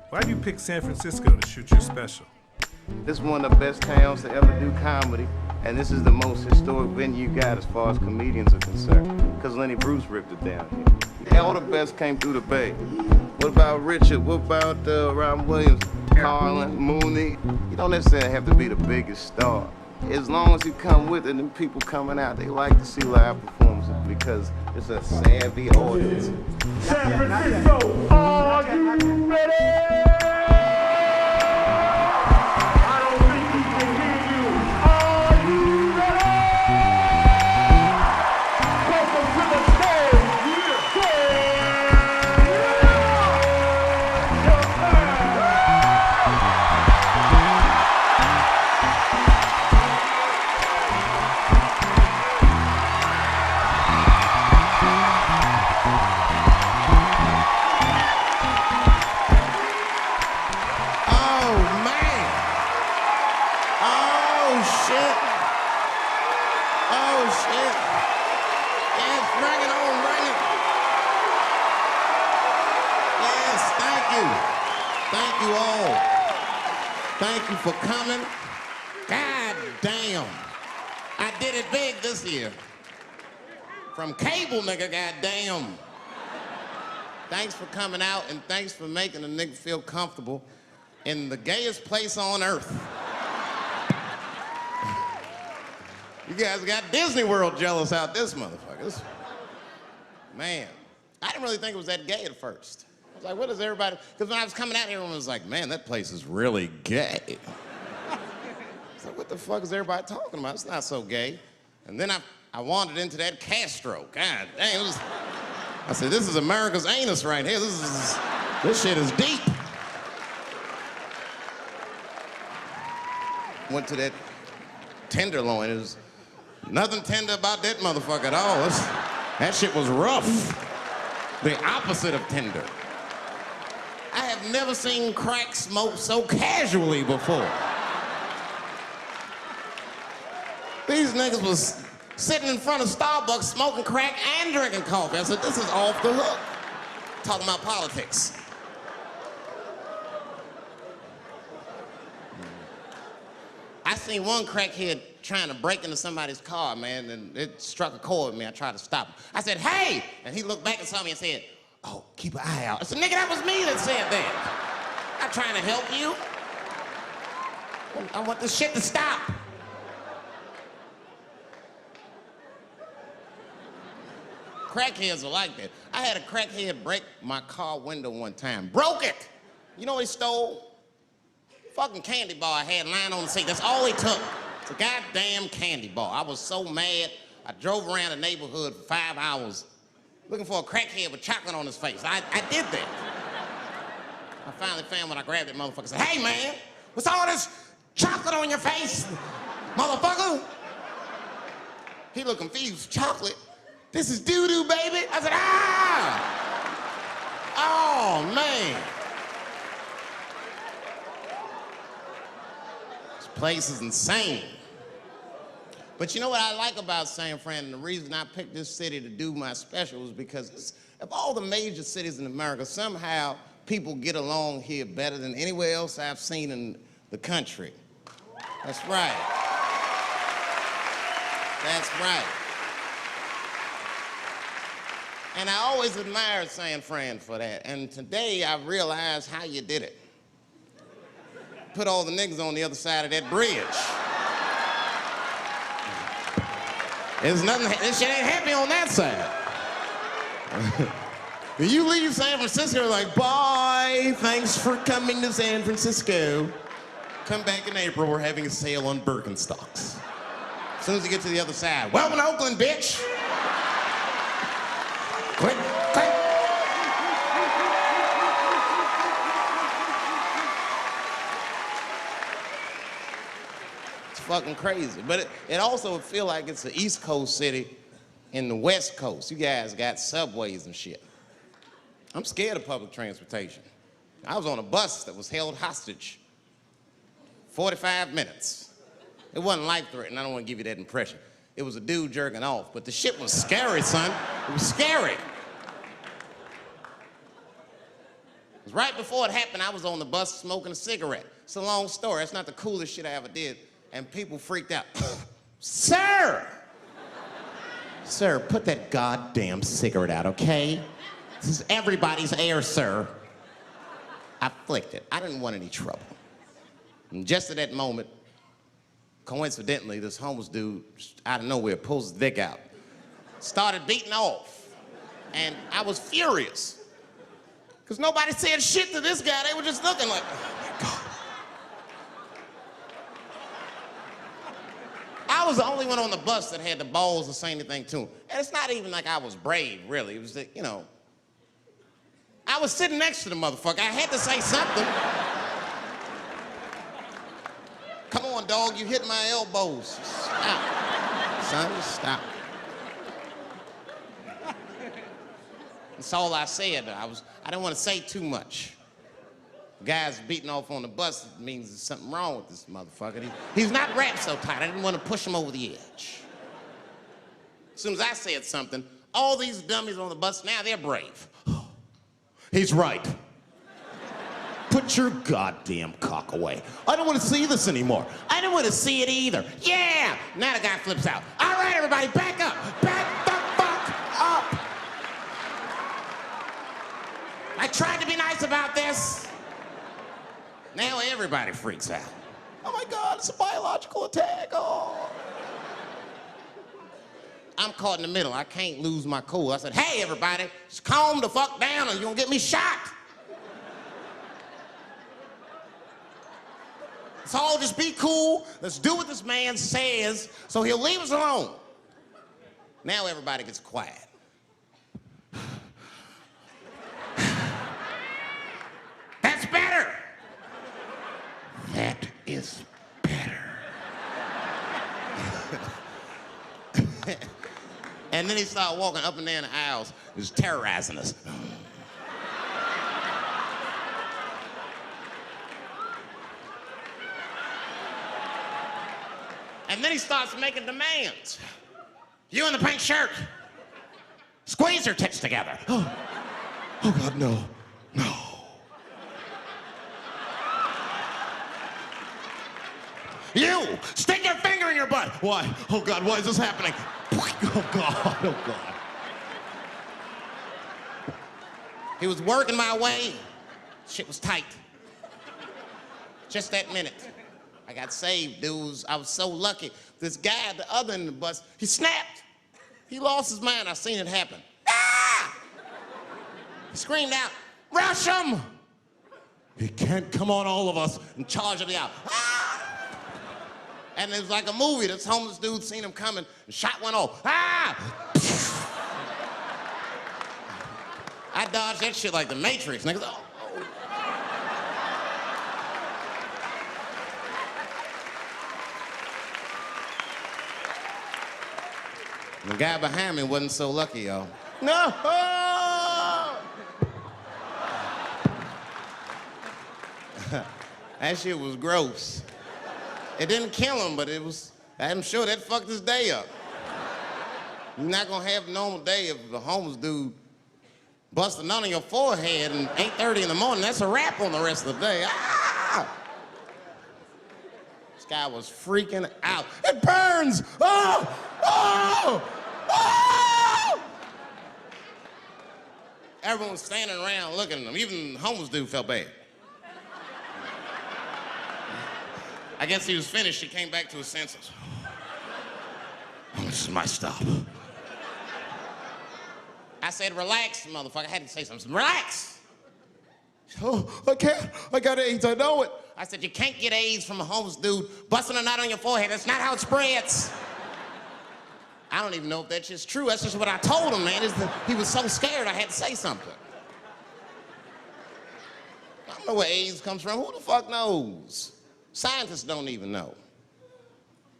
Why'd you pick San Francisco to shoot your special? This is one of the best towns to ever do comedy, and this is the most historic venue you got as far as comedians are concerned, because Lenny Bruce ripped it down here. All the best came through the Bay. What about Richard? What about Robin Williams, Carlin, Mooney? You don't necessarily have to be the biggest star. As long as you come with it, and people coming out, they like to see live performances because it's a savvy audience. San Francisco, are you ready? I don't think we can hear you. Are you ready? Welcome to the stage. Thank you for coming. God damn. I did it big this year. From cable, nigga, goddamn. Thanks for coming out, and thanks for making a nigga feel comfortable in the gayest place on earth. You guys got Disney World jealous out this motherfucker. Man, I didn't really think it was that gay at first. I was like, what is everybody? Because when I was coming out here, everyone was like, man, that place is really gay. So what the fuck is everybody talking about? It's not so gay. And then I wandered into that Castro. God dang, I said, this is America's anus right here. This shit is deep. Went to that Tenderloin. It was nothing tender about that motherfucker at all. That shit was rough. The opposite of tender. I have never seen crack smoked so casually before. These niggas was sitting in front of Starbucks smoking crack and drinking coffee. I said, this is off the hook. Talking about politics. I seen one crackhead trying to break into somebody's car, man, and it struck a chord with me. I tried to stop him. I said, hey! And he looked back and saw me and said, oh, keep an eye out. I said, nigga, that was me that said that. I'm not trying to help you. I want this shit to stop. Crackheads are like that. I had a crackhead break my car window one time. Broke it! You know what he stole? Fucking candy bar I had lying on the seat. That's all he took. It's a goddamn candy bar. I was so mad. I drove around the neighborhood for 5 hours looking for a crackhead with chocolate on his face. I did that. I finally found when I grabbed that motherfucker and said, hey man, what's all this chocolate on your face, motherfucker? He looked confused. Chocolate? This is doo-doo, baby. I said, ah! Oh, man. This place is insane. But you know what I like about San Fran, and the reason I picked this city to do my special is because of all the major cities in America, somehow people get along here better than anywhere else I've seen in the country. That's right. That's right. And I always admired San Fran for that. And today I realized how you did it. Put all the niggas on the other side of that bridge. There's nothing, this shit ain't happy on that side. You leave San Francisco like, bye, thanks for coming to San Francisco. Come back in April, we're having a sale on Birkenstocks. As soon as you get to the other side, welcome to Oakland, bitch. Click, click. It's fucking crazy. But it also feel like it's an East Coast city in the West Coast. You guys got subways and shit. I'm scared of public transportation. I was on a bus that was held hostage 45 minutes. It wasn't life-threatening. I don't want to give you that impression. It was a dude jerking off, but the shit was scary, son. It was scary. It 'Cause right before it happened, I was on the bus smoking a cigarette. It's a long story. It's not the coolest shit I ever did. And people freaked out. Sir! Sir, put that goddamn cigarette out, okay? This is everybody's air, sir. I flicked it. I didn't want any trouble. And just at that moment, coincidentally, this homeless dude, out of nowhere, pulls his dick out. Started beating off. And I was furious. Because nobody said shit to this guy. They were just looking like, oh my God. I was the only one on the bus that had the balls to say anything to him. And it's not even like I was brave, really. It was that, you know, I was sitting next to the motherfucker. I had to say something. Come on, dog, you hit my elbows. Stop. Son, just stop. That's all I said. I didn't want to say too much. Guys beating off on the bus means there's something wrong with this motherfucker. He's not wrapped so tight. I didn't want to push him over the edge. As soon as I said something, all these dummies on the bus, now they're brave. He's right. Put your goddamn cock away. I don't want to see this anymore. I don't want to see it either. Yeah! Now the guy flips out. All right, everybody, back up. Back the fuck up. I tried to be nice about this. Now everybody freaks out. Oh my God, it's a biological attack. Oh. I'm caught in the middle. I can't lose my cool. I said, hey, everybody, just calm the fuck down or you're gonna get me shot. Let's all just be cool. Let's do what this man says so he'll leave us alone. Now everybody gets quiet. That's better. That is better. And then he started walking up and down the aisles, just terrorizing us. And then he starts making demands. You in the pink shirt, squeeze your tits together. Oh God, no, no. You, stick your finger in your butt. Why? Oh God, why is this happening? Oh God, oh God. He was working my way. Shit was tight. Just that minute. I got saved, dudes. I was so lucky. This guy at the other end of the bus, he snapped. He lost his mind. I seen it happen. Ah! He screamed out, rush him! He can't come on all of us and charge me out. Ah! And it was like a movie. This homeless dude seen him coming and shot one off. Ah! I dodged that shit like the Matrix. Niggas, oh. The guy behind me wasn't so lucky, y'all. No! That shit was gross. It didn't kill him, but it was, I'm sure that fucked his day up. You're not gonna have a normal day if the homeless dude busts a nut on your forehead and 8:30 in the morning. That's a wrap on the rest of the day. Ah! This guy was freaking out. It burns! Oh! Oh! Oh! Everyone was standing around looking at him. Even the homeless dude felt bad. I guess he was finished. He came back to his senses. Oh, this is my stop. I said, relax, motherfucker. I had to say something. Relax. Oh, I can't. I got AIDS. I know it. I said, you can't get AIDS from a homeless dude busting a nut on your forehead. That's not how it spreads. I don't even know if that's just true. That's just what I told him, man. He was so scared I had to say something. I don't know where AIDS comes from. Who the fuck knows? Scientists don't even know.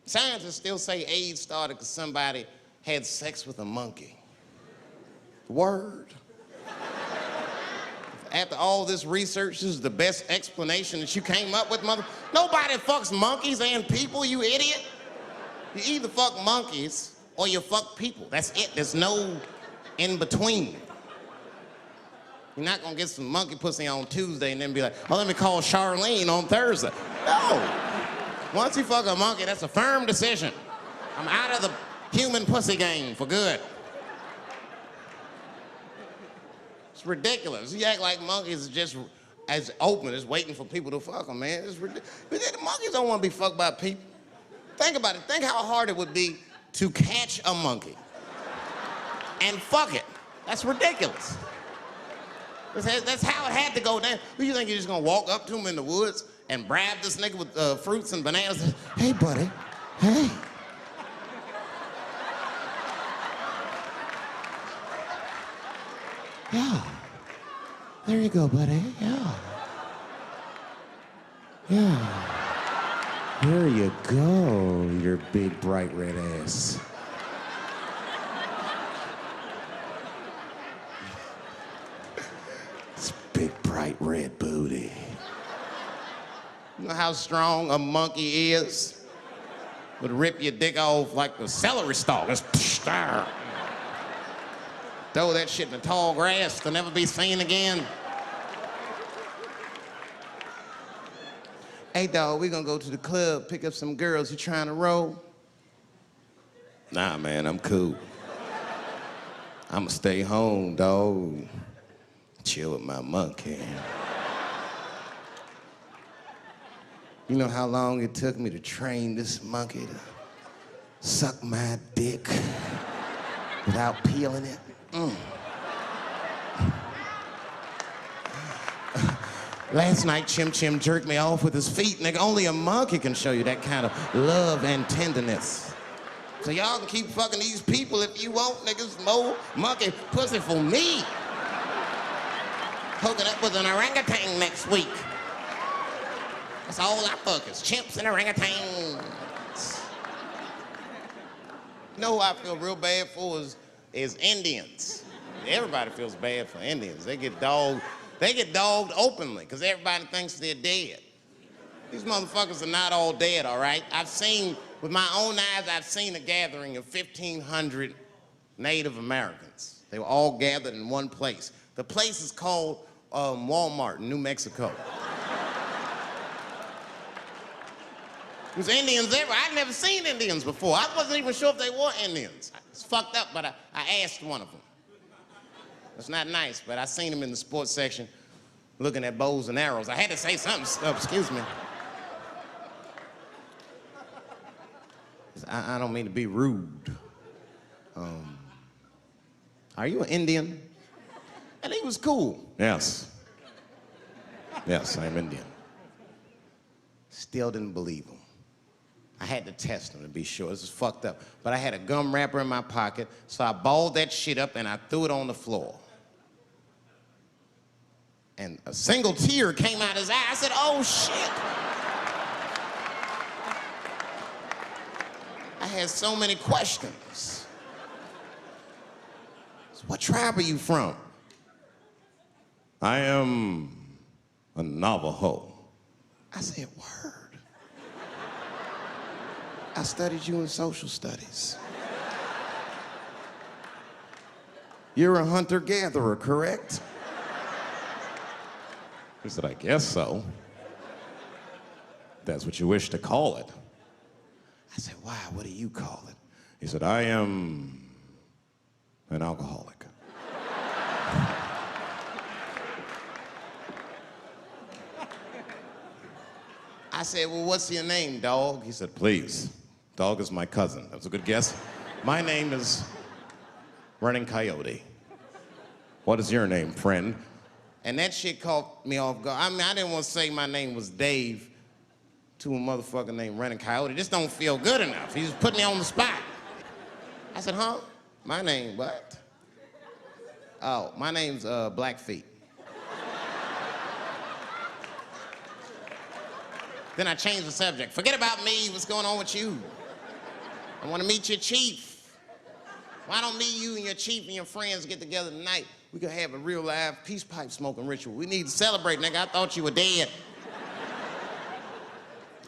Scientists still say AIDS started because somebody had sex with a monkey. Word. After all this research, this is the best explanation that you came up with, mother. Nobody fucks monkeys and people, you idiot. You either fuck monkeys or you fuck people. That's it. There's no in between. You're not gonna get some monkey pussy on Tuesday and then be like, oh, let me call Charlene on Thursday. No. Once you fuck a monkey, that's a firm decision. I'm out of the human pussy game for good. It's ridiculous. You act like monkeys are just as open as waiting for people to fuck them, man. It's ridiculous. The monkeys don't want to be fucked by people. Think about it. Think how hard it would be to catch a monkey and fuck it. That's ridiculous. That's how it had to go down. Who you think you're just gonna walk up to him in the woods and bribe this nigga with fruits and bananas? Hey, buddy. Hey. Yeah. There you go, buddy. Yeah. Yeah. There you go, your big, bright red ass. It's big, bright red booty. You know how strong a monkey is? Would rip your dick off like a celery stalk. Just throw that shit in the tall grass to never be seen again. Hey, dog, we gonna go to the club, pick up some girls. You trying to roll? Nah, man, I'm cool. I'ma stay home, dog. Chill with my monkey. You know how long it took me to train this monkey to suck my dick without peeling it? Last night, Chim Chim jerked me off with his feet. Nigga, only a monkey can show you that kind of love and tenderness. So y'all can keep fucking these people if you want, niggas. More monkey pussy for me. Hooking up with an orangutan next week. That's all I fuck is chimps and orangutans. You know who I feel real bad for is Indians. Everybody feels bad for Indians. They get dogged openly because everybody thinks they're dead. These motherfuckers are not all dead, all right? With my own eyes, I've seen a gathering of 1,500 Native Americans. They were all gathered in one place. The place is called Walmart in New Mexico. There's Indians everywhere. I'd never seen Indians before. I wasn't even sure if they were Indians. It's fucked up, but I asked one of them. It's not nice, but I seen him in the sports section looking at bows and arrows. I had to say something. Excuse me. I don't mean to be rude. Are you an Indian? And he was cool. Yes. Yes, I'm Indian. Still didn't believe him. I had to test him to be sure. This is fucked up. But I had a gum wrapper in my pocket, so I balled that shit up and I threw it on the floor. And a single tear came out his eye. I said, oh, shit. I had so many questions. So what tribe are you from? I am a Navajo. I said, word. I studied you in social studies. You're a hunter-gatherer, correct? He said, I guess so. That's what you wish to call it. I said, why? What do you call it? He said, I am an alcoholic. I said, well, what's your name, dog? He said, please. Dog is my cousin. That was a good guess. My name is Running Coyote. What is your name, friend? And that shit caught me off guard. I mean, I didn't want to say my name was Dave to a motherfucker named Running Coyote. This don't feel good enough. He just put me on the spot. I said, huh? My name, what? Oh, my name's Blackfeet. Then I changed the subject. Forget about me, what's going on with you? I want to meet your chief. Why don't me, you, and your chief and your friends get together tonight? We could have a real live peace pipe smoking ritual. We need to celebrate, nigga. I thought you were dead.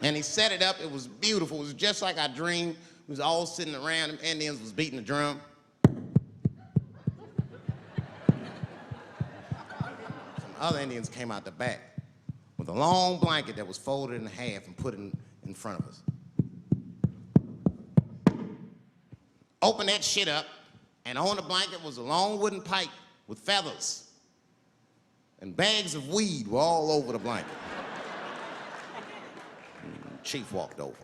And he set it up. It was beautiful. It was just like I dreamed. We was all sitting around. Them Indians was beating the drum. other Indians came out the back with a long blanket that was folded in half and put in front of us. Opened that shit up, and on the blanket was a long wooden pipe with feathers. And bags of weed were all over the blanket. Chief walked over.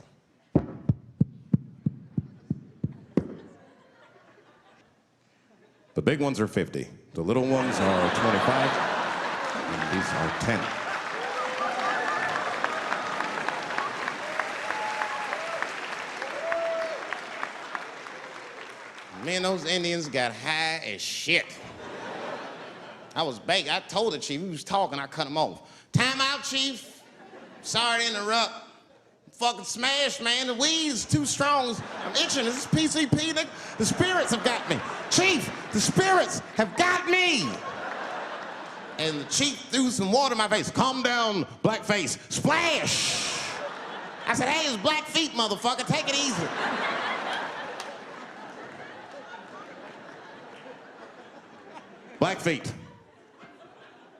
The big ones are 50. The little ones are 25. And these are 10. Me and those Indians got high as shit. I was baked. I told the chief, he was talking, I cut him off. Time out, chief. Sorry to interrupt. Fucking smashed, man. The weed's too strong. I'm itching. This is PCP. The spirits have got me. Chief, the spirits have got me. And the chief threw some water in my face. Calm down, blackface. Splash. I said, hey, it's black feet, motherfucker. Take it easy. Blackfeet,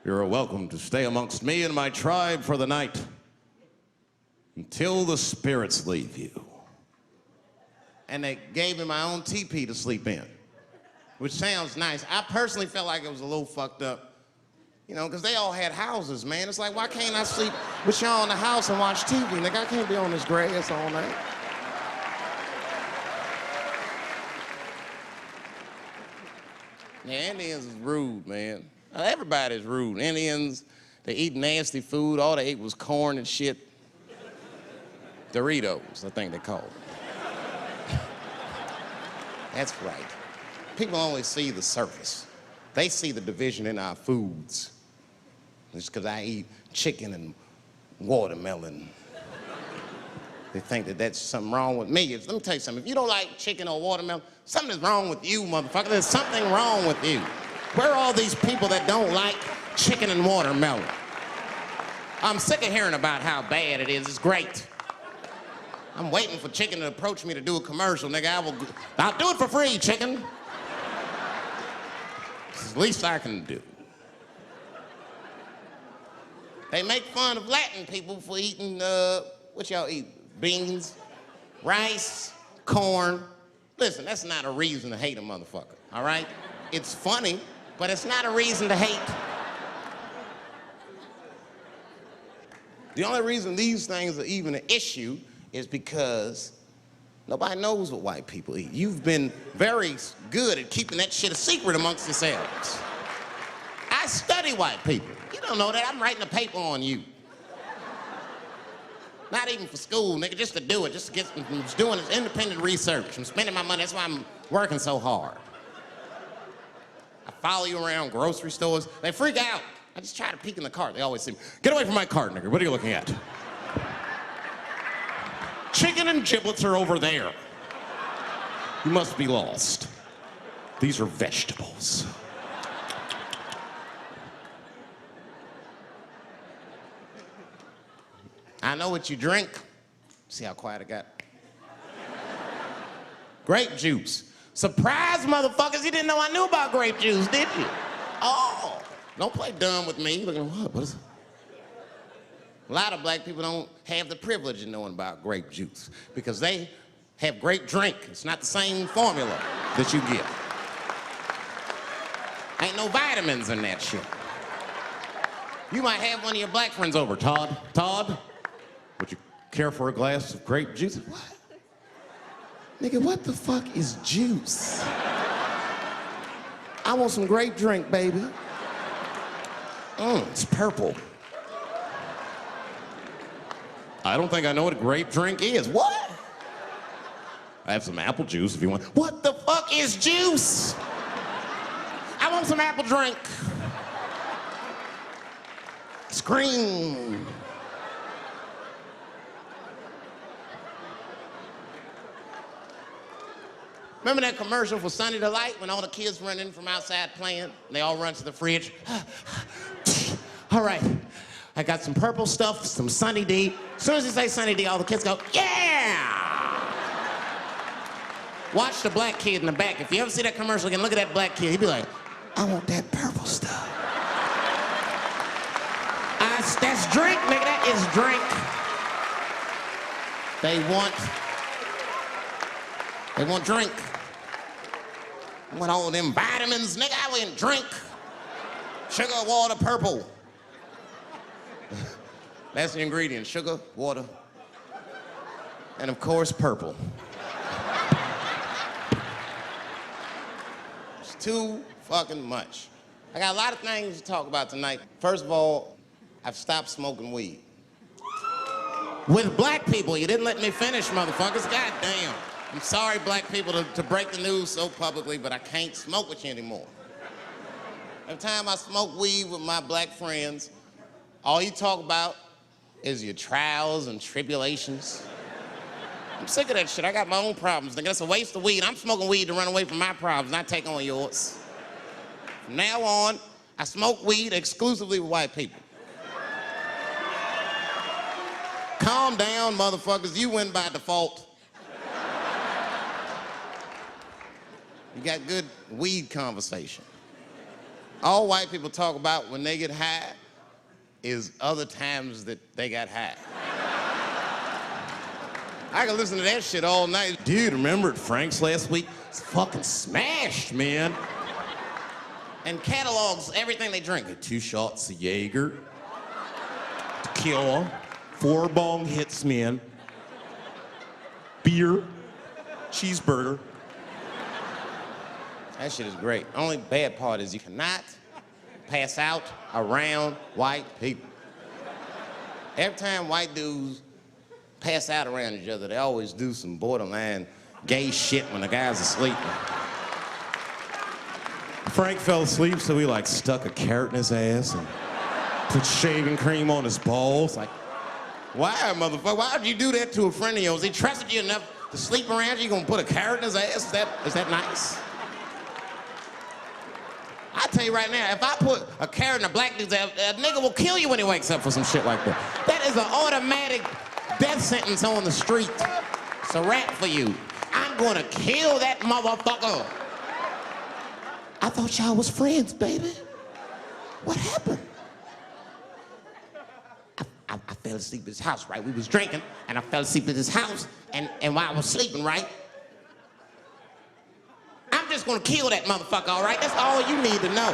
you're welcome to stay amongst me and my tribe for the night until the spirits leave you. And they gave me my own teepee to sleep in, which sounds nice. I personally felt like it was a little fucked up, you know, because they all had houses, man. It's like, why can't I sleep with y'all in the house and watch TV? Nigga, I can't be on this grass all night. Yeah, Indians is rude, man. Everybody's rude. Indians, they eat nasty food. All they ate was corn and shit. Doritos, I think they call it. That's right. People only see the surface. They see the division in our foods. Just because I eat chicken and watermelon. They think that that's something wrong with me. Let me tell you something. If you don't like chicken or watermelon, something is wrong with you, motherfucker. There's something wrong with you. Where are all these people that don't like chicken and watermelon? I'm sick of hearing about how bad it is. It's great. I'm waiting for chicken to approach me to do a commercial, nigga. I'll do it for free, chicken. It's the least I can do. They make fun of Latin people for eating, what y'all eat? Beans, rice, corn. Listen, that's not a reason to hate a motherfucker, all right? It's funny, but it's not a reason to hate. The only reason these things are even an issue is because nobody knows what white people eat. You've been very good at keeping that shit a secret amongst yourselves. I study white people. You don't know that. I'm writing a paper on you. Not even for school, nigga, just to do it, just to get, I'm just doing this independent research. I'm spending my money, that's why I'm working so hard. I follow you around grocery stores. They freak out. I just try to peek in the cart. They always say, get away from my cart, nigga. What are you looking at? Chicken and giblets are over there. You must be lost. These are vegetables. I know what you drink. See how quiet I got? Grape juice. Surprise, motherfuckers, you didn't know I knew about grape juice, did you? Oh, don't play dumb with me. Look at what is it? A lot of black people don't have the privilege of knowing about grape juice because they have grape drink. It's not the same formula that you get. Ain't no vitamins in that shit. You might have one of your black friends over, Todd. Todd, would you care for a glass of grape juice? What? Nigga, what the fuck is juice? I want some grape drink, baby. It's purple. I don't think I know what a grape drink is. What? I have some apple juice if you want. What the fuck is juice? I want some apple drink. Scream. Remember that commercial for Sunny Delight when all the kids run in from outside playing? And they all run to the fridge. All right, I got some purple stuff, some Sunny D. As soon as you say Sunny D, all the kids go, yeah! Watch the black kid in the back. If you ever see that commercial again, look at that black kid. He'd be like, I want that purple stuff. That's drink, nigga. That is drink. They want drink. I want all them vitamins, nigga. I went drink. Sugar, water, purple. That's the ingredient. Sugar, water, and of course, purple. It's too fucking much. I got a lot of things to talk about tonight. First of all, I've stopped smoking weed. With black people, you didn't let me finish, motherfuckers. God damn. I'm sorry, black people, to break the news so publicly, but I can't smoke with you anymore. Every time I smoke weed with my black friends, all you talk about is your trials and tribulations. I'm sick of that shit. I got my own problems, nigga. That's a waste of weed. I'm smoking weed to run away from my problems, not take on yours. From now on, I smoke weed exclusively with white people. Calm down, motherfuckers. You win by default. You got good weed conversation. All white people talk about when they get high is other times that they got high. I can listen to that shit all night. Dude, remember at Frank's last week? It's fucking smashed, man. And catalogs everything they drink. 2 shots of Jaeger, tequila, 4 bong hits, man, beer, cheeseburger. That shit is great. Only bad part is you cannot pass out around white people. Every time white dudes pass out around each other, they always do some borderline gay shit when the guy's asleep. Frank fell asleep, so we like stuck a carrot in his ass and put shaving cream on his balls. Like, why, motherfucker? Why would you do that to a friend of yours? He trusted you enough to sleep around you, you gonna put a carrot in his ass? Is that nice? I tell you right now, if I put a carrot in a black dude's ass, a nigga will kill you when he wakes up for some shit like that. That is an automatic death sentence on the street. It's a rap for you. I'm gonna kill that motherfucker. I thought y'all was friends, baby. What happened? I fell asleep at his house, right? We was drinking, and I fell asleep at his house, and while I was sleeping, right? I'm just gonna kill that motherfucker, all right? That's all you need to know.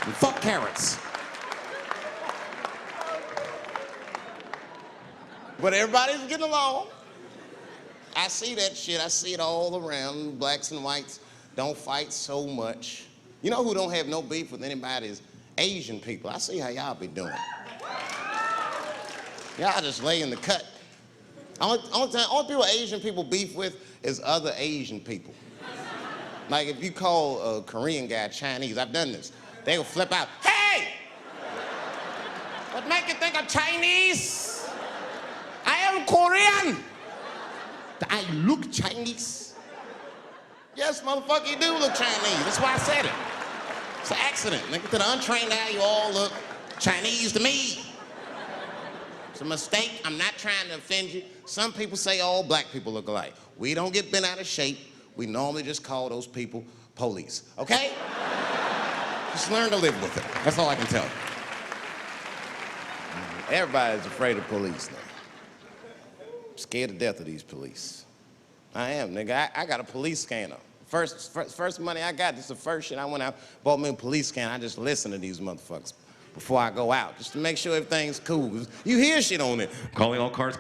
And fuck carrots. But everybody's getting along. I see that shit. I see it all around. Blacks and whites don't fight so much. You know who don't have no beef with anybody is Asian people. I see how y'all be doing. Y'all just lay in the cut. Only people Asian people beef with is other Asian people. Like if you call a Korean guy Chinese, I've done this. They will flip out, hey! What make you think I'm Chinese? I am Korean. I look Chinese. Yes, motherfucker, you do look Chinese. That's why I said it. It's an accident. Nigga, to the untrained eye, you all look Chinese to me. It's a mistake. I'm not trying to offend you. Some people say all black people look alike. We don't get bent out of shape. We normally just call those people police, okay? Just learn to live with it. That's all I can tell you. Everybody's afraid of police now. I'm scared to death of these police. I am, nigga. I got a police scanner. First money I got, this is the first shit I went out, bought me a police scanner. I just listen to these motherfuckers before I go out, just to make sure everything's cool. You hear shit on it. Calling all cars,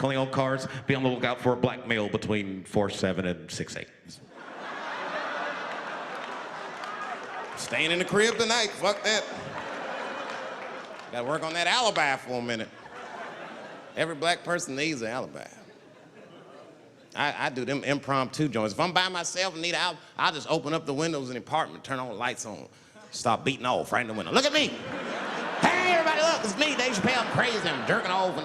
be on the lookout for a black male between 4'7" and 6'8". Staying in the crib tonight, fuck that. Gotta work on that alibi for a minute. Every black person needs an alibi. I do them impromptu joints. If I'm by myself and need out, I'll just open up the windows in the apartment, turn all the lights on, start beating off right in the window. Look at me. Hey, everybody, look, it's me, Dave Chappelle. I'm crazy, I'm jerking off.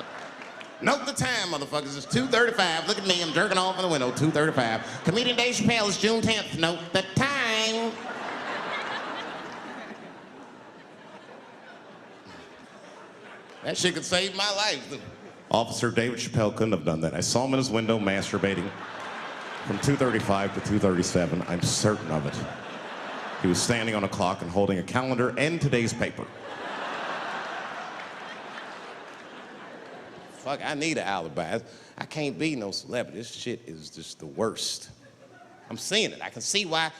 Note the time, motherfuckers. It's 2:35. Look at me, I'm jerking off in the window, 2:35. Comedian Dave Chappelle is June 10th. Note the time. That shit could save my life. Officer David Chappelle couldn't have done that. I saw him in his window masturbating from 2:35 to 2:37. I'm certain of it. He was standing on a clock and holding a calendar and today's paper. fuck, I need an alibi. I can't be no celebrity. This shit is just the worst. I'm seeing it. I see why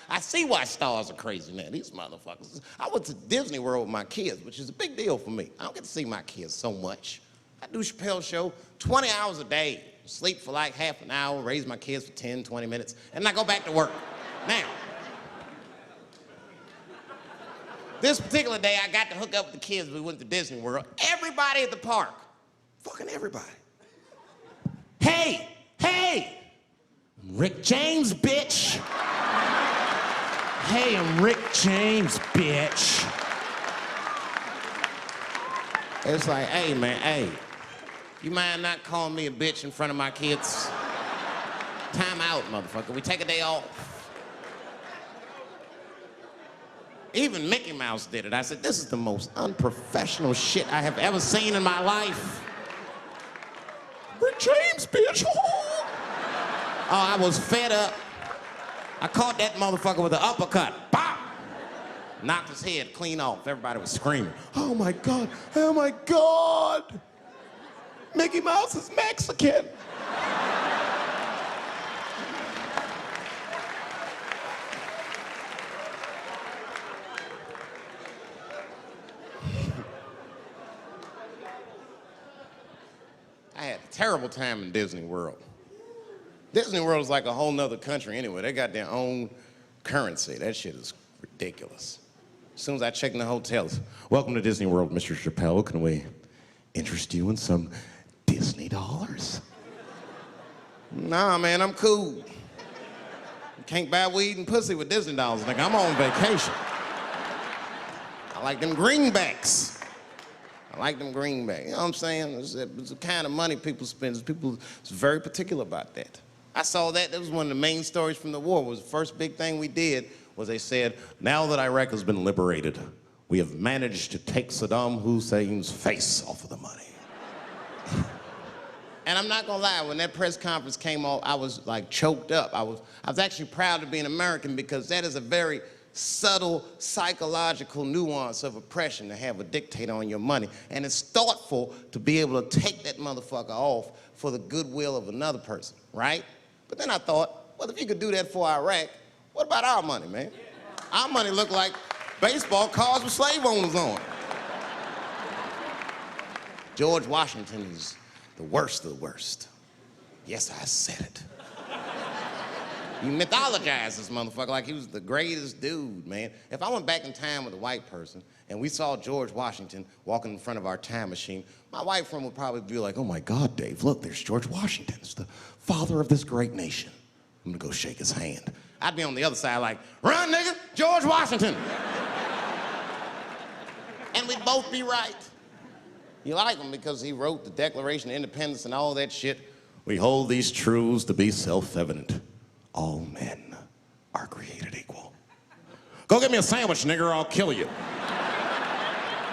stars are crazy now. These motherfuckers. I went to Disney World with my kids, which is a big deal for me. I don't get to see my kids so much. I do Chappelle show 20 hours a day, sleep for like half an hour, raise my kids for 10, 20 minutes, and I go back to work. Now, this particular day, I got to hook up with the kids. We went to Disney World. Everybody at the park, fucking everybody. Hey, Rick James, bitch. Hey, I'm Rick James, bitch. It's like, hey, man, hey. You mind not calling me a bitch in front of my kids? Time out, motherfucker. We take a day off. Even Mickey Mouse did it. I said, this is the most unprofessional shit I have ever seen in my life. Rick James, bitch. Oh, I was fed up. I caught that motherfucker with an uppercut. Bop! Knocked his head clean off. Everybody was screaming. Oh my God, oh my God! Mickey Mouse is Mexican. I had a terrible time in Disney World. Disney World is like a whole nother country anyway. They got their own currency. That shit is ridiculous. As soon as I check in the hotels, welcome to Disney World, Mr. Chappelle. Can we interest you in some Disney dollars? Nah, man, I'm cool. You can't buy weed and pussy with Disney dollars, nigga. I'm on vacation. I like them greenbacks. I like them greenbacks. You know what I'm saying? It's the kind of money people spend. People is very particular about that. I saw that. That was one of the main stories from the war. Was the first big thing we did was they said, now that Iraq has been liberated, we have managed to take Saddam Hussein's face off of the money. And I'm not gonna lie, when that press conference came off, I was like choked up. I was actually proud to be an American because that is a very subtle psychological nuance of oppression to have a dictator on your money. And it's thoughtful to be able to take that motherfucker off for the goodwill of another person, right? But then I thought, well, if you could do that for Iraq, what about our money, man? Our money looked like baseball cards with slave owners on. George Washington is the worst of the worst. Yes, I said it. You mythologize this motherfucker like he was the greatest dude, man. If I went back in time with a white person and we saw George Washington walking in front of our time machine, my white friend would probably be like, oh my God, Dave, look, there's George Washington. It's the father of this great nation. I'm gonna go shake his hand. I'd be on the other side like, run, nigga, George Washington. And we'd both be right. You like him because he wrote the Declaration of Independence and all that shit. We hold these truths to be self-evident. All men are created equal. Go get me a sandwich, nigger, or I'll kill you.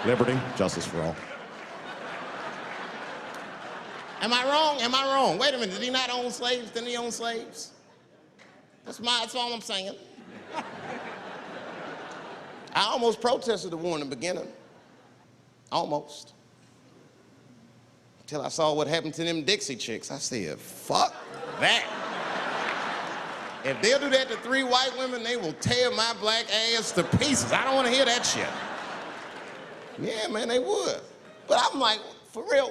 Liberty, justice for all. Am I wrong? Am I wrong? Wait a minute, did he not own slaves? Didn't he own slaves? That's all I'm saying. I almost protested the war in the beginning. Almost. Until I saw what happened to them Dixie chicks. I said, fuck that. If they'll do that to 3 white women, they will tear my black ass to pieces. I don't want to hear that shit. Yeah, man, they would. But I'm like, for real,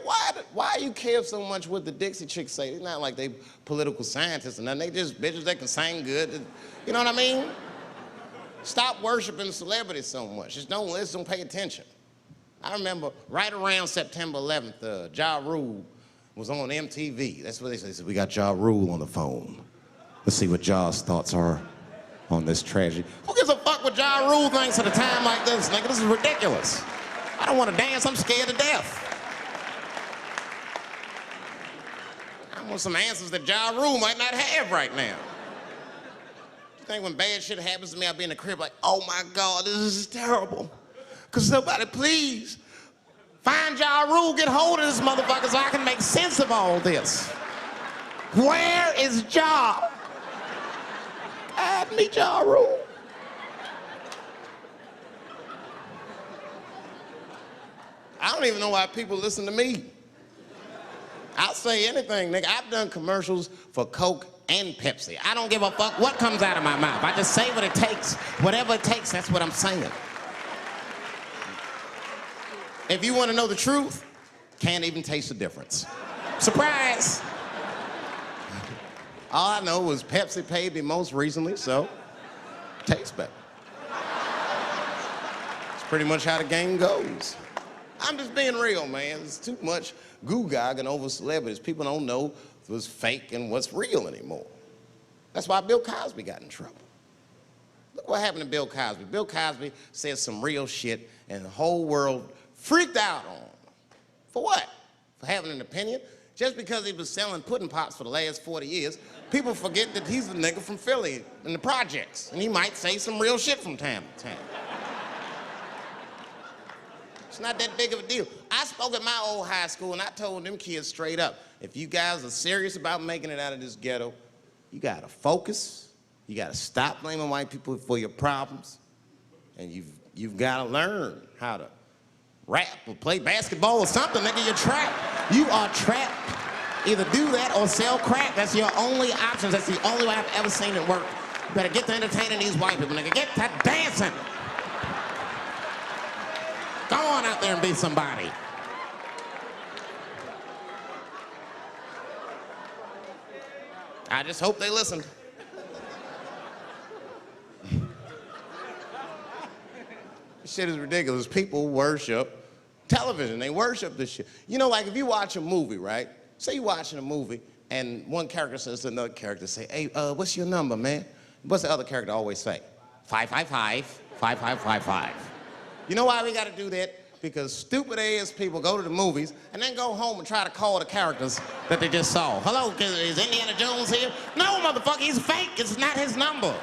why you care so much what the Dixie chicks say? It's not like they political scientists or nothing. They just bitches that can sing good. You know what I mean? Stop worshiping celebrities so much. Just don't listen, don't pay attention. I remember right around September 11th, Ja Rule was on MTV. That's what they said. They said, we got Ja Rule on the phone. Let's see what Ja's thoughts are on this tragedy. Who gives a fuck what Ja Rule thinks at a time like this, nigga? This is ridiculous. I don't want to dance, I'm scared to death. I want some answers that Ja Rule might not have right now. You think when bad shit happens to me, I'll be in the crib like, oh my God, this is terrible. Could somebody please find Ja Rule, get hold of this motherfucker so I can make sense of all this. Where is Ja? Guide me, Ja Rule. I don't even know why people listen to me. I'll say anything, nigga. I've done commercials for Coke and Pepsi. I don't give a fuck what comes out of my mouth. I just say what it takes. Whatever it takes, that's what I'm saying. If you want to know the truth, can't even taste the difference. Surprise! All I know was Pepsi paid me most recently, so tastes better. It's pretty much how the game goes. I'm just being real, man. There's too much goo-gagging over celebrities. People don't know what's fake and what's real anymore. That's why Bill Cosby got in trouble. Look what happened to Bill Cosby. Bill Cosby said some real shit, and the whole world freaked out on him. For what? For having an opinion? Just because he was selling pudding pops for the last 40 years, people forget that he's a nigga from Philly in the projects, and he might say some real shit from time to time. It's not that big of a deal. I spoke at my old high school, and I told them kids straight up, if you guys are serious about making it out of this ghetto, you gotta focus, you gotta stop blaming white people for your problems, and you've gotta learn how to rap or play basketball or something, nigga. You're trapped. You are trapped. Either do that or sell crack. That's your only options. That's the only way I've ever seen it work. You better get to entertaining these white people, nigga. Get to dancing. Go on out there and be somebody. I just hope they listened. This shit is ridiculous. People worship television. They worship this shit. You know, like if you watch a movie, right? Say you're watching a movie and one character says to another character, say, hey, what's your number, man? What's the other character always say? 555, 5555. You know why we gotta do that? Because stupid ass people go to the movies and then go home and try to call the characters that they just saw. Hello, is Indiana Jones here? No, motherfucker, he's fake. It's not his number.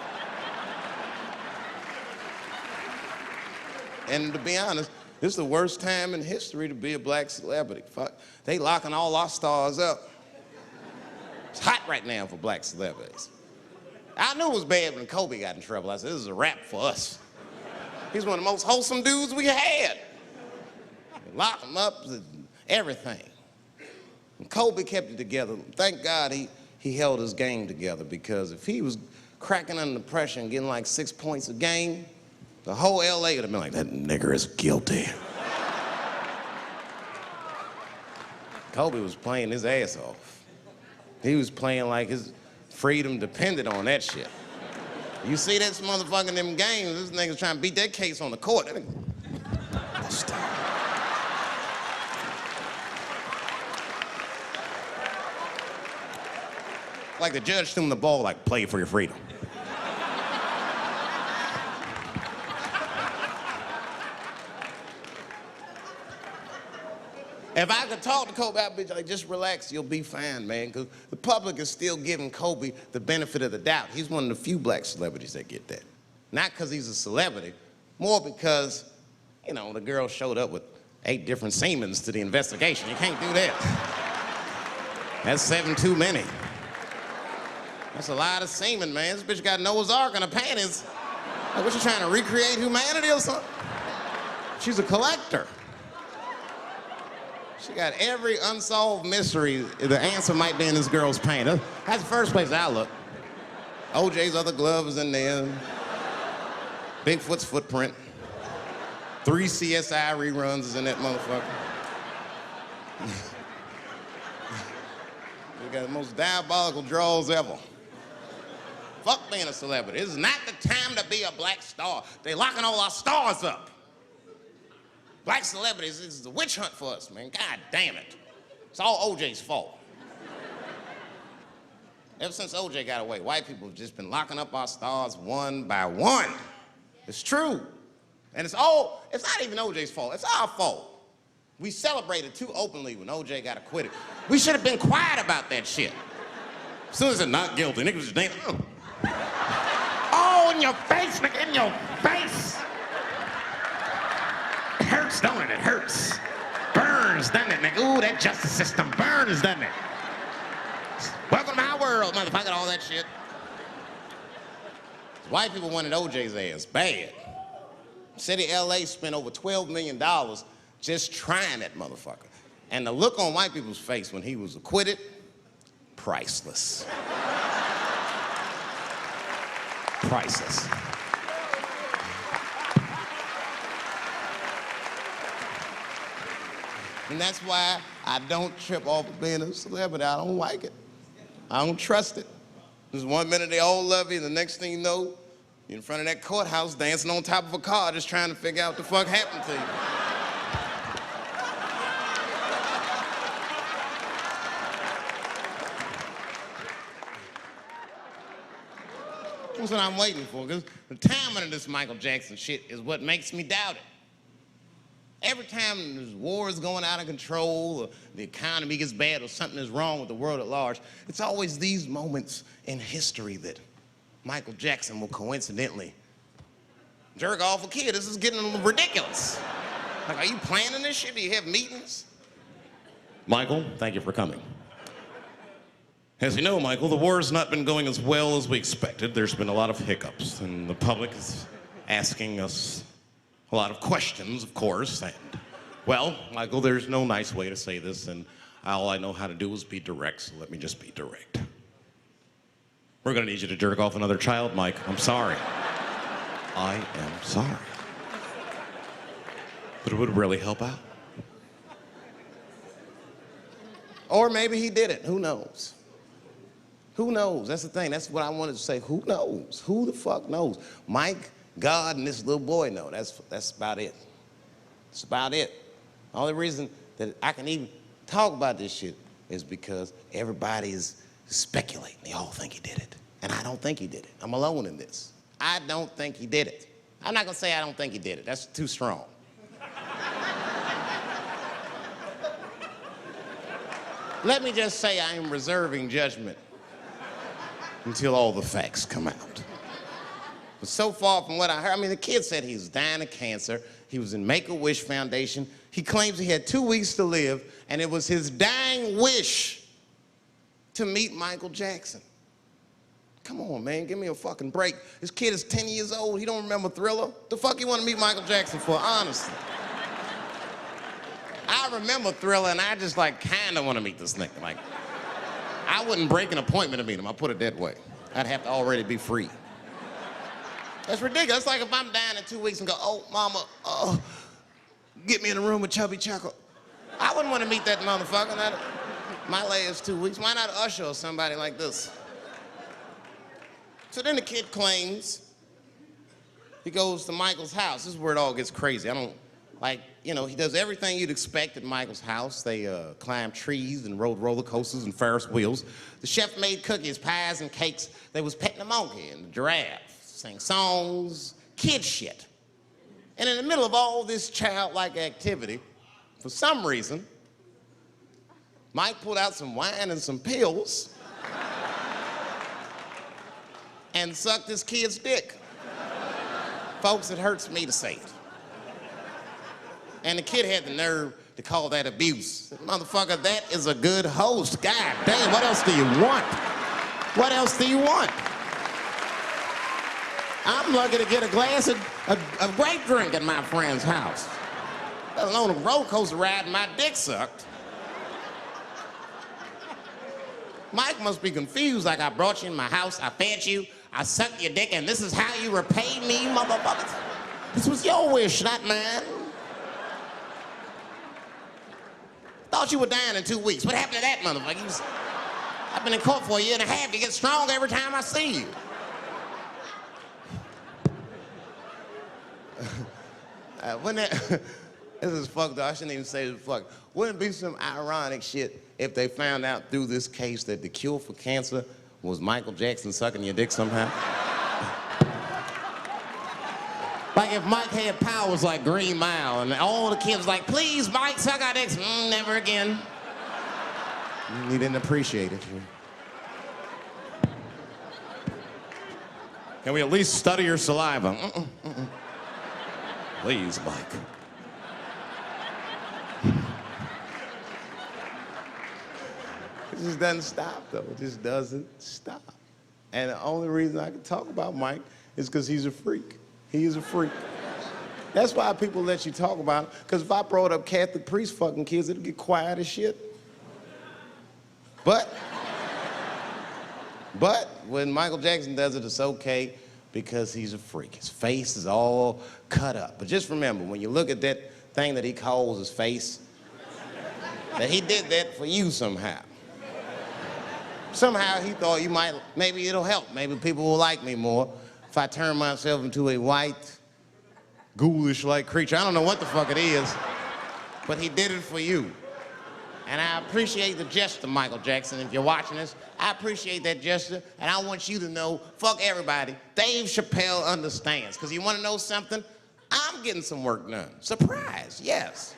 And to be honest, this is the worst time in history to be a black celebrity. Fuck, they locking all our stars up. It's hot right now for black celebrities. I knew it was bad when Kobe got in trouble. I said, this is a wrap for us. He's one of the most wholesome dudes we had. They lock him up, everything. And Kobe kept it together. Thank God he held his game together, because if he was cracking under pressure and getting like 6 points a game, the whole LA would have been like, that nigger is guilty. Kobe was playing his ass off. He was playing like his freedom depended on that shit. You see this motherfucker in them games, this nigga's trying to beat that case on the court. Like the judge threw him the ball, like, play for your freedom. If I could talk to Kobe, I'd be like, just relax, you'll be fine, man, because the public is still giving Kobe the benefit of the doubt. He's one of the few black celebrities that get that. Not because he's a celebrity, more because, you know, the girl showed up with 8 different semens to the investigation. You can't do that. That's 7 too many. That's a lot of semen, man. This bitch got Noah's Ark in her panties. Like, what, you trying to recreate humanity or something? She's a collector. She got every unsolved mystery. The answer might be in this girl's paint. That's the first place I look. OJ's other glove is in there. Bigfoot's footprint. 3 CSI reruns is in that motherfucker. We got the most diabolical draws ever. Fuck being a celebrity. This is not the time to be a black star. They locking all our stars up. Black celebrities, this is a witch hunt for us, man. God damn it. It's all OJ's fault. Ever since OJ got away, white people have just been locking up our stars one by one. It's true. And it's not even OJ's fault, it's our fault. We celebrated too openly when OJ got acquitted. We should have been quiet about that shit. As soon as it's not guilty, niggas just dancing. Oh, in your face, nigga, in your face. It hurts, don't it? It hurts. Burns, doesn't it, nigga? Ooh, that justice system burns, doesn't it? Welcome to my world, motherfucker, all that shit. White people wanted OJ's ass bad. City of LA spent over $12 million just trying that motherfucker. And the look on white people's face when he was acquitted, priceless. Priceless. And that's why I don't trip off of being a celebrity. I don't like it. I don't trust it. Just 1 minute they all love you, and the next thing you know, you're in front of that courthouse dancing on top of a car just trying to figure out what the fuck happened to you. That's what I'm waiting for, because the timing of this Michael Jackson shit is what makes me doubt it. Every time there's wars going out of control, or the economy gets bad, or something is wrong with the world at large, it's always these moments in history that Michael Jackson will coincidentally jerk off a kid. This is getting a little ridiculous. Like, are you planning this shit? Do you have meetings? Michael, thank you for coming. As you know, Michael, the war has not been going as well as we expected. There's been a lot of hiccups, and the public is asking us a lot of questions, of course, and, well, Michael, there's no nice way to say this, and all I know how to do is be direct, so let me just be direct. We're gonna need you to jerk off another child, Mike. I'm sorry. I am sorry. But it would really help out. Or maybe he did it, who knows? Who knows? That's the thing, that's what I wanted to say, who knows? Who the fuck knows? Mike, God, and this little boy know. That's about it. That's about it. The only reason that I can even talk about this shit is because everybody is speculating. They all think he did it. And I don't think he did it. I'm alone in this. I don't think he did it. I'm not gonna say I don't think he did it. That's too strong. Let me just say I am reserving judgment until all the facts come out. But so far from what I heard, I mean, the kid said he was dying of cancer. He was in Make-A-Wish Foundation. He claims he had 2 weeks to live, and it was his dying wish to meet Michael Jackson. Come on, man, give me a fucking break. This kid is 10 years old. He don't remember Thriller. The fuck you want to meet Michael Jackson for, honestly? I remember Thriller, and I just, like, kind of want to meet this nigga. Like, I wouldn't break an appointment to meet him. I'll put it that way. I'd have to already be free. That's ridiculous. It's like if I'm dying in 2 weeks and go, oh, mama, get me in a room with Chubby Chuckle. I wouldn't want to meet that motherfucker. My last 2 weeks. Why not Usher or somebody like this? So then the kid claims he goes to Michael's house. This is where it all gets crazy. I don't, like, you know, he does everything you'd expect at Michael's house. They climbed trees and rode roller coasters and Ferris wheels. The chef made cookies, pies, and cakes. They was petting the monkey and the giraffe. Sang songs, kid shit. And in the middle of all this childlike activity, for some reason, Mike pulled out some wine and some pills and sucked his kid's dick. Folks, it hurts me to say it. And the kid had the nerve to call that abuse. Motherfucker, that is a good host. God damn, what else do you want? What else do you want? I'm lucky to get a glass of grape drink at my friend's house. Let alone a roller coaster ride and my dick sucked. Mike must be confused, like I brought you in my house, I fed you, I sucked your dick, and this is how you repay me, motherfuckers? This was your wish, not mine. Thought you were dying in 2 weeks. What happened to that motherfucker? I've been in court for a year and a half. You get stronger every time I see you. This is fucked up. I shouldn't even say this fuck. Wouldn't it be some ironic shit if they found out through this case that the cure for cancer was Michael Jackson sucking your dick somehow? Like if Mike had powers like Green Mile and all the kids like, please, Mike, suck our dicks. Never again. He didn't appreciate it. Can we at least study your saliva? Please, Mike. It just doesn't stop, though. It just doesn't stop. And the only reason I can talk about Mike is because he's a freak. He is a freak. That's why people let you talk about it. Because if I brought up Catholic priests fucking kids, it'd get quiet as shit. But when Michael Jackson does it, it's okay because he's a freak. His face is all cut up. But just remember, when you look at that thing that he calls his face, that he did that for you somehow. Somehow he thought you might, maybe it'll help. Maybe people will like me more if I turn myself into a white, ghoulish-like creature. I don't know what the fuck it is, but he did it for you. And I appreciate the gesture, Michael Jackson. If you're watching this, I appreciate that gesture, and I want you to know, fuck everybody, Dave Chappelle understands. Because you want to know something? I'm getting some work done. Surprise, yes.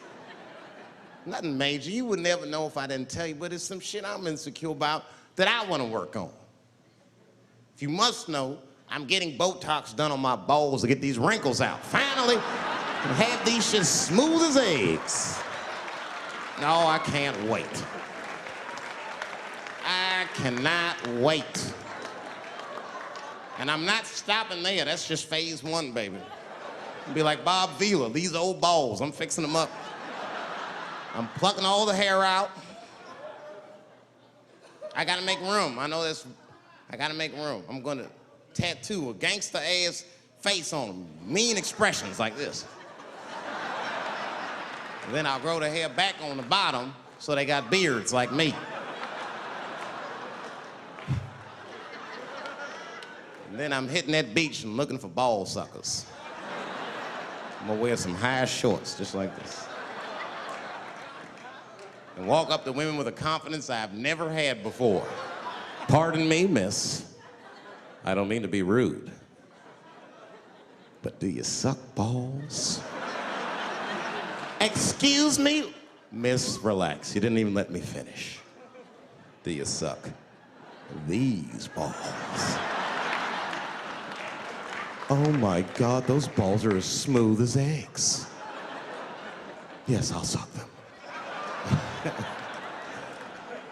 Nothing major. You would never know if I didn't tell you, but it's some shit I'm insecure about that I want to work on. If you must know, I'm getting Botox done on my balls to get these wrinkles out. Finally, have these shits smooth as eggs. No, I can't wait. I cannot wait. And I'm not stopping there. That's just phase one, baby. Be like Bob Vila, these old balls, I'm fixing them up. I'm plucking all the hair out. I gotta make room. I know this. I gotta make room. I'm gonna tattoo a gangster-ass face on them. Mean expressions like this. And then I'll grow the hair back on the bottom so they got beards like me. And then I'm hitting that beach and looking for ball suckers. I'm gonna wear some high shorts just like this. And walk up to women with a confidence I've never had before. Pardon me, miss. I don't mean to be rude. But do you suck balls? Excuse me? Miss, relax. You didn't even let me finish. Do you suck these balls? Oh my God, those balls are as smooth as eggs. Yes, I'll suck them.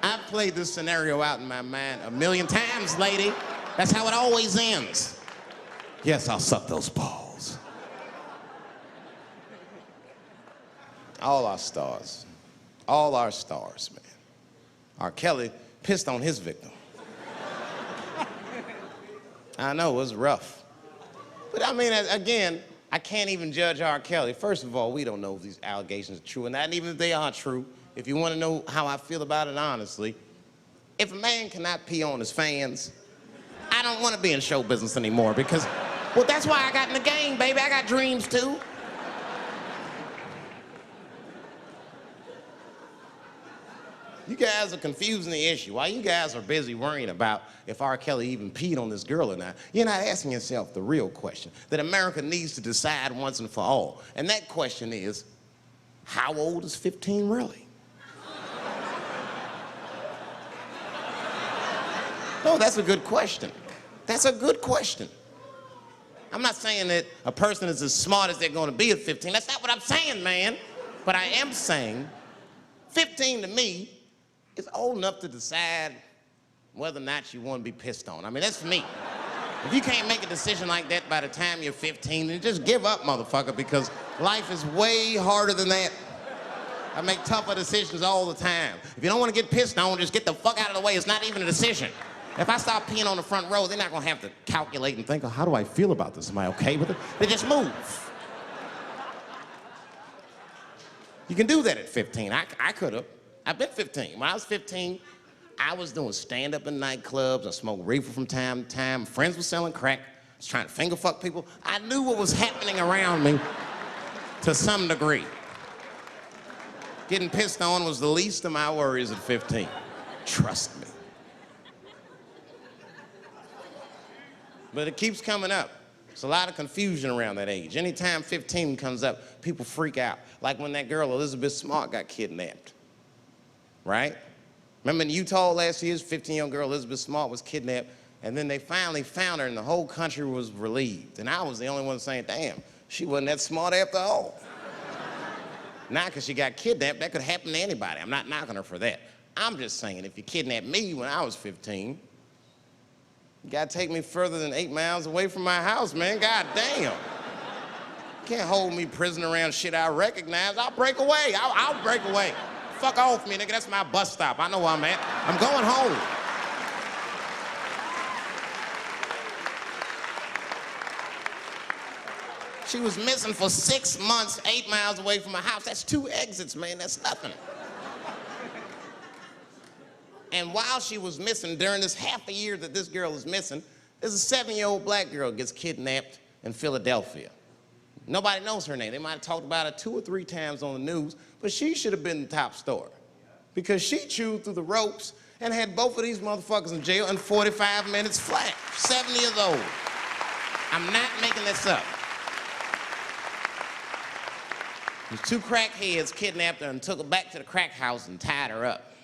I've played this scenario out in my mind a million times, lady. That's how it always ends. Yes, I'll suck those balls. All our stars, man. R. Kelly pissed on his victim. I know, it was rough. But I mean, again, I can't even judge R. Kelly. First of all, we don't know if these allegations are true, and not even if they are true. If you want to know how I feel about it honestly, if a man cannot pee on his fans, I don't want to be in show business anymore because, well, that's why I got in the game, baby. I got dreams too. You guys are confusing the issue. While you guys are busy worrying about if R. Kelly even peed on this girl or not, you're not asking yourself the real question that America needs to decide once and for all. And that question is, how old is 15 really? No, that's a good question. That's a good question. I'm not saying that a person is as smart as they're going to be at 15. That's not what I'm saying, man. But I am saying 15 to me is old enough to decide whether or not you want to be pissed on. I mean, that's me. If you can't make a decision like that by the time you're 15, then just give up, motherfucker, because life is way harder than that. I make tougher decisions all the time. If you don't want to get pissed on, just get the fuck out of the way. It's not even a decision. If I start peeing on the front row, they're not going to have to calculate and think, oh, how do I feel about this? Am I okay with it? They just move. You can do that at 15. I could have. I've been 15. When I was 15, I was doing stand-up in nightclubs. I smoked reefer from time to time. Friends were selling crack. I was trying to finger fuck people. I knew what was happening around me to some degree. Getting pissed on was the least of my worries at 15. Trust me. But it keeps coming up. There's a lot of confusion around that age. Anytime 15 comes up, people freak out. Like when that girl, Elizabeth Smart, got kidnapped. Right? Remember in Utah last year, 15-year-old girl Elizabeth Smart was kidnapped, and then they finally found her, and the whole country was relieved. And I was the only one saying, damn, she wasn't that smart after all. Not because she got kidnapped, that could happen to anybody. I'm not knocking her for that. I'm just saying, if you kidnapped me when I was 15, you gotta take me further than 8 miles away from my house, man. God damn. Can't hold me prisoner around shit I recognize. I'll break away. I'll break away. Fuck off me, nigga. That's my bus stop. I know where I'm at. I'm going home. She was missing for 6 months, 8 miles away from my house. That's 2 exits, man. That's nothing. And while she was missing, during this half a year that this girl is missing, there's a 7-year-old black girl gets kidnapped in Philadelphia. Nobody knows her name. They might have talked about it 2 or 3 times on the news, but she should have been the top story because she chewed through the ropes and had both of these motherfuckers in jail in 45 minutes flat. 7 years old. I'm not making this up. These 2 crackheads kidnapped her and took her back to the crack house and tied her up.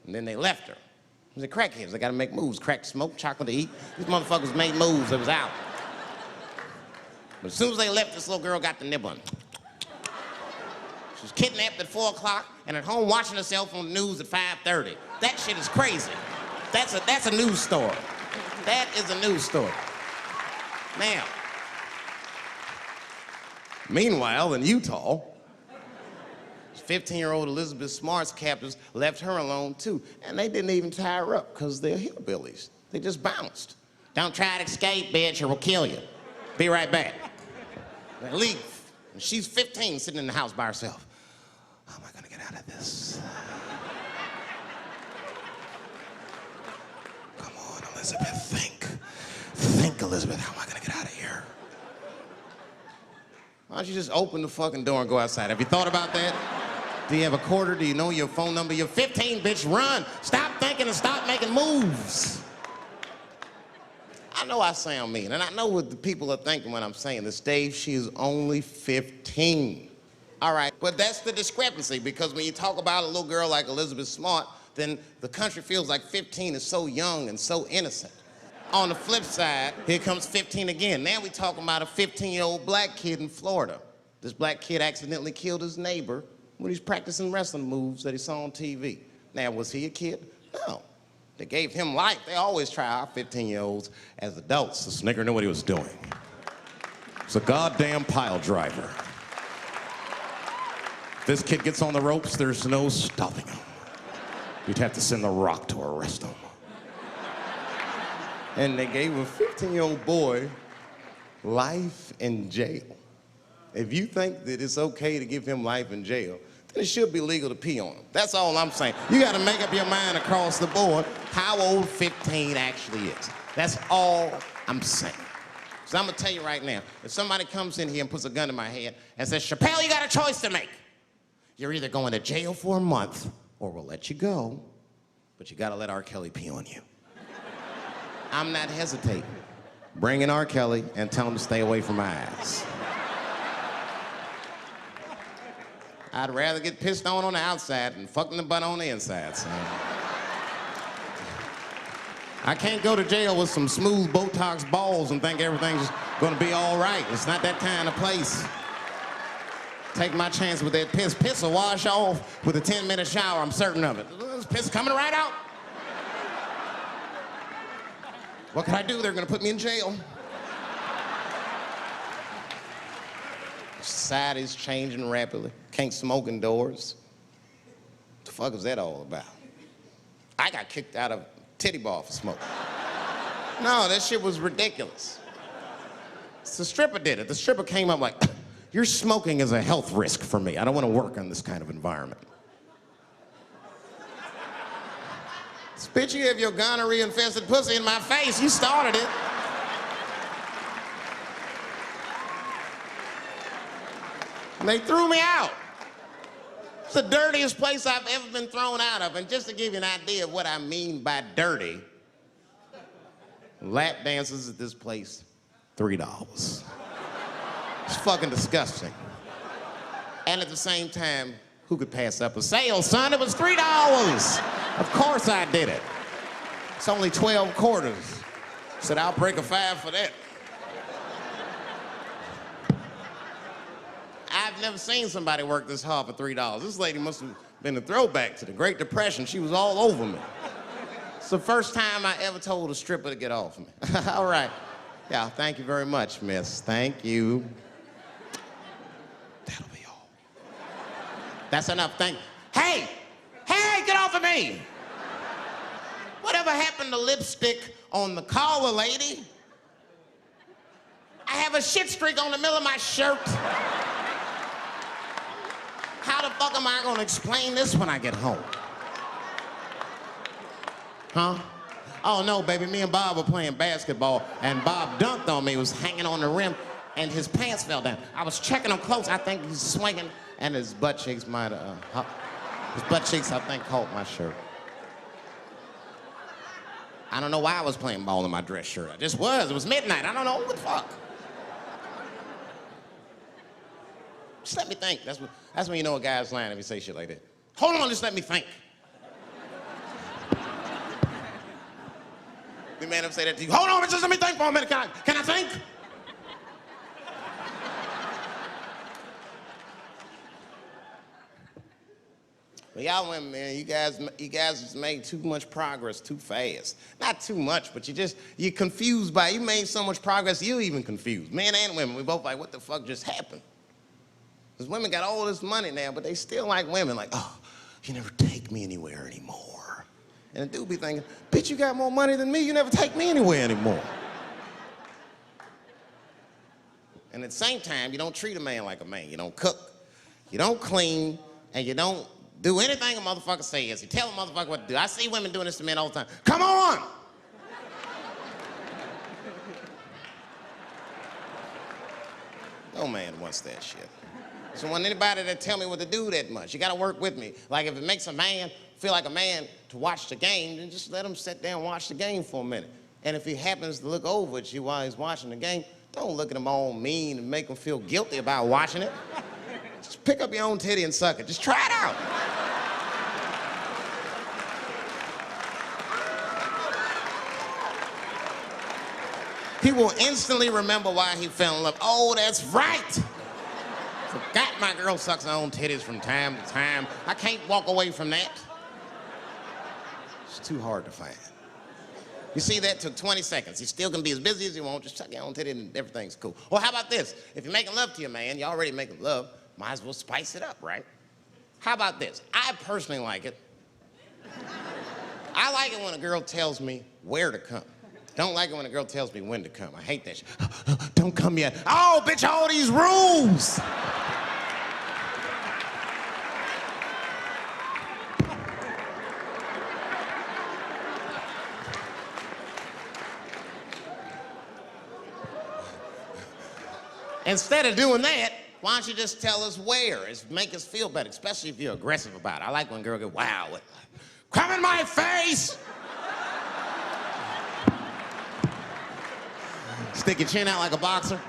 And then they left her. They're crackheads. They gotta make moves. Crack to smoke, chocolate to eat. These motherfuckers made moves. It was out. But as soon as they left, this little girl got the nibbling. She was kidnapped at 4 o'clock and at home watching herself on the news at 5:30. That shit is crazy. That's a news story. That is a news story. Now, meanwhile, in Utah, 15-year-old Elizabeth Smart's captors left her alone too, and they didn't even tie her up because they're hillbillies. They just bounced. Don't try to escape, bitch, or we'll kill you. Be right back. They leave. And she's 15, sitting in the house by herself. How am I gonna get out of this? Come on, Elizabeth, think. Think, Elizabeth, how am I gonna get out of here? Why don't you just open the fucking door and go outside? Have you thought about that? Do you have a quarter? Do you know your phone number? You're 15, bitch, run. Stop thinking and stop making moves. I know I sound mean, and I know what the people are thinking when I'm saying this. Dave, she is only 15. All right, but that's the discrepancy, because when you talk about a little girl like Elizabeth Smart, then the country feels like 15 is so young and so innocent. On the flip side, here comes 15 again. Now we talking about a 15-year-old black kid in Florida. This black kid accidentally killed his neighbor when he's practicing wrestling moves that he saw on TV. Now, was he a kid? No. They gave him life. They always try our 15-year-olds as adults. This nigger knew what he was doing. It's a goddamn pile driver. If this kid gets on the ropes, there's no stopping him. You'd have to send the Rock to arrest him. And they gave a 15-year-old boy life in jail. If you think that it's okay to give him life in jail, then it should be legal to pee on him. That's all I'm saying. You gotta make up your mind across the board how old 15 actually is. That's all I'm saying. So I'm gonna tell you right now, if somebody comes in here and puts a gun in my head and says, Chappelle, you got a choice to make. You're either going to jail for a month or we'll let you go, but you gotta let R. Kelly pee on you. I'm not hesitating. Bring in R. Kelly and tell him to stay away from my ass. I'd rather get pissed on the outside than fucking the butt on the inside, son. I can't go to jail with some smooth Botox balls and think everything's gonna be all right. It's not that kind of place. Take my chance with that piss. Piss will wash off with a 10-minute shower, I'm certain of it. This piss coming right out. What can I do? They're gonna put me in jail. Society's changing rapidly. Can't smoke indoors. What the fuck is that all about? I got kicked out of Titty bar for smoking. No, that shit was ridiculous. The stripper did it. The stripper came up like, your smoking is a health risk for me. I don't want to work in this kind of environment. Bitch, you have your gonorrhea-infested pussy in my face. You started it. And they threw me out. It's the dirtiest place I've ever been thrown out of. And just to give you an idea of what I mean by dirty, lap dances at this place, $3. It's fucking disgusting. And at the same time, who could pass up a sale, son? It was $3. Of course I did it. It's only 12 quarters. Said, I'll break a 5 for that. I've never seen somebody work this hard for $3. This lady must have been a throwback to the Great Depression. She was all over me. It's the first time I ever told a stripper to get off me. All right. Yeah, thank you very much, miss. Thank you. That'll be all. That's enough, Hey, get off of me! Whatever happened to lipstick on the collar, lady? I have a shit streak on the middle of my shirt. How the fuck am I gonna explain this when I get home? Huh? Oh no, baby, me and Bob were playing basketball and Bob dunked on me, was hanging on the rim and his pants fell down. I was checking him close, I think he's swinging and his butt cheeks might have, his butt cheeks I think caught my shirt. I don't know why I was playing ball in my dress shirt. I just was, it was midnight, I don't know, what the fuck? Just let me think, that's when you know a guy's lying if he say shit like that. Hold on, just let me think. The man ever say that to you? Hold on, just let me think for a minute. Can I think? But y'all women, man, you guys just made too much progress too fast. Not too much, but you're confused by it. You made so much progress, you're even confused. Men and women, we both like, what the fuck just happened? Because women got all this money now, but they still like women, like, oh, you never take me anywhere anymore. And the dude be thinking, bitch, you got more money than me, you never take me anywhere anymore. And at the same time, you don't treat a man like a man. You don't cook, you don't clean, and you don't do anything a motherfucker says. You tell a motherfucker what to do. I see women doing this to men all the time. Come on! No man wants that shit. So I want anybody that tell me what to do that much. You gotta work with me. Like if it makes a man feel like a man to watch the game, then just let him sit down and watch the game for a minute. And if he happens to look over at you while he's watching the game, don't look at him all mean and make him feel guilty about watching it. Just pick up your own titty and suck it. Just try it out. He will instantly remember why he fell in love. Oh, that's right. Forgot my girl sucks her own titties from time to time. I can't walk away from that. It's too hard to find. You see, that took 20 seconds. You still can be as busy as you want, just suck your own titty and everything's cool. Well, how about this? If you're making love to your man, you already making love, might as well spice it up, right? How about this? I personally like it. I like it when a girl tells me where to come. Don't like it when a girl tells me when to come. I hate that shit. Don't come yet. Oh, bitch, all these rules. Instead of doing that, why don't you just tell us where? Make us feel better, especially if you're aggressive about it. I like when a girl goes, wow, come in my face! Stick your chin out like a boxer.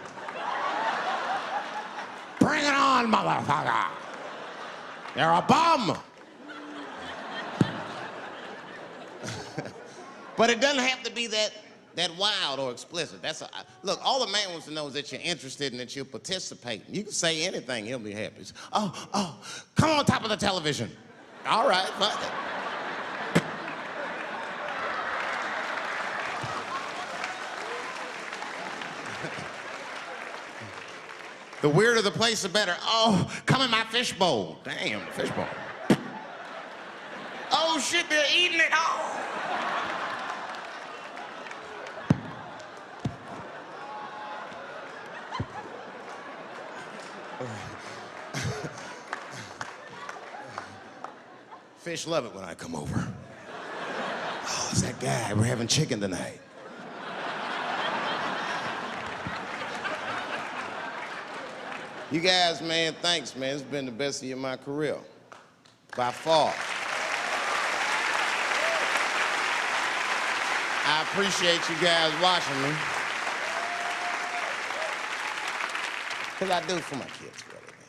Bring it on, motherfucker! You're a bum! But it doesn't have to be that wild or explicit. Look, all the man wants to know is that you're interested and that you're participating. You can say anything, he'll be happy. Oh, come on top of the television. All right, fuck it. The weirder the place, the better. Oh, come in my fishbowl. Damn, fishbowl. Oh shit, they're eating it. Oh. Fish love it when I come over. Oh, it's that guy. We're having chicken tonight. You guys, man, thanks, man. It's been the best year of my career. By far. I appreciate you guys watching me. Because I do it for my kids, really, man.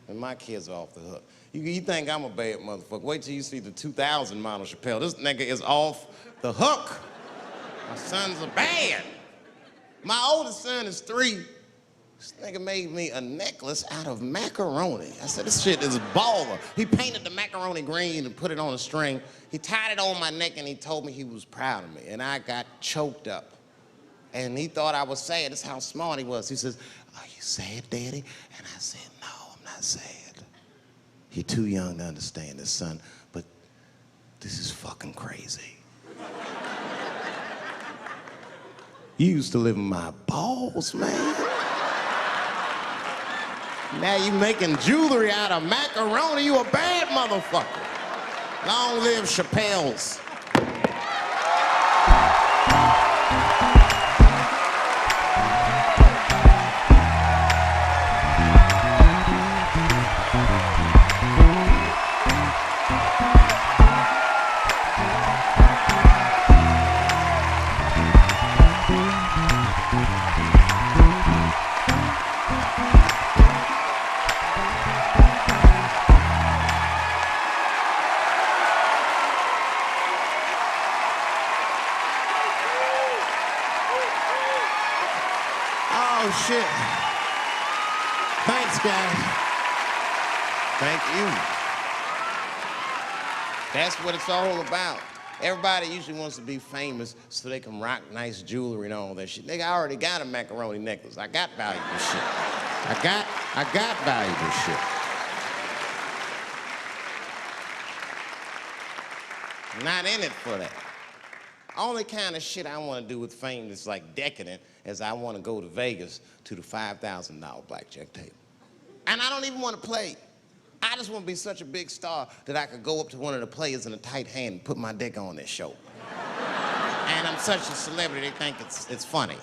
And my kids are off the hook. You think I'm a bad motherfucker. Wait till you see the 2000 model Chappelle. This nigga is off the hook. My sons are bad. My oldest son is 3. This nigga made me a necklace out of macaroni. I said, this shit is baller. He painted the macaroni green and put it on a string. He tied it on my neck and he told me he was proud of me. And I got choked up. And he thought I was sad. That's how smart he was. He says, are you sad, Daddy? And I said, no, I'm I said, you're too young to understand this, son, but this is fucking crazy. You used to live in my balls, man. Now you making jewelry out of macaroni. You a bad motherfucker. Long live Chappelle's. Oh, shit. Thanks, guys. Thank you. That's what it's all about. Everybody usually wants to be famous so they can rock nice jewelry and all that shit. Nigga, I already got a macaroni necklace. I got valuable shit. I got valuable shit. Not in it for that. Only kind of shit I want to do with fame that's like decadent is I want to go to Vegas to the $5,000 blackjack table. And I don't even want to play. I just want to be such a big star that I could go up to one of the players in a tight hand and put my dick on their show. And I'm such a celebrity, they think it's funny.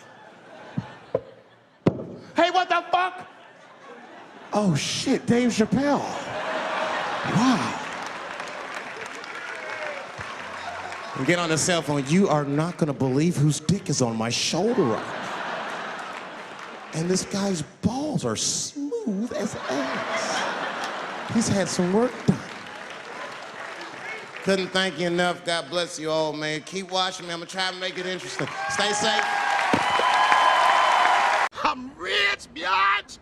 Hey, what the fuck? Oh, shit, Dave Chappelle. Wow. And get on the cell phone. You are not gonna believe whose dick is on my shoulder right now. And this guy's balls are smooth as ass. He's had some work done. Couldn't thank you enough. God bless you all, man. Keep watching me. I'm gonna try to make it interesting. Stay safe. I'm rich, biatch.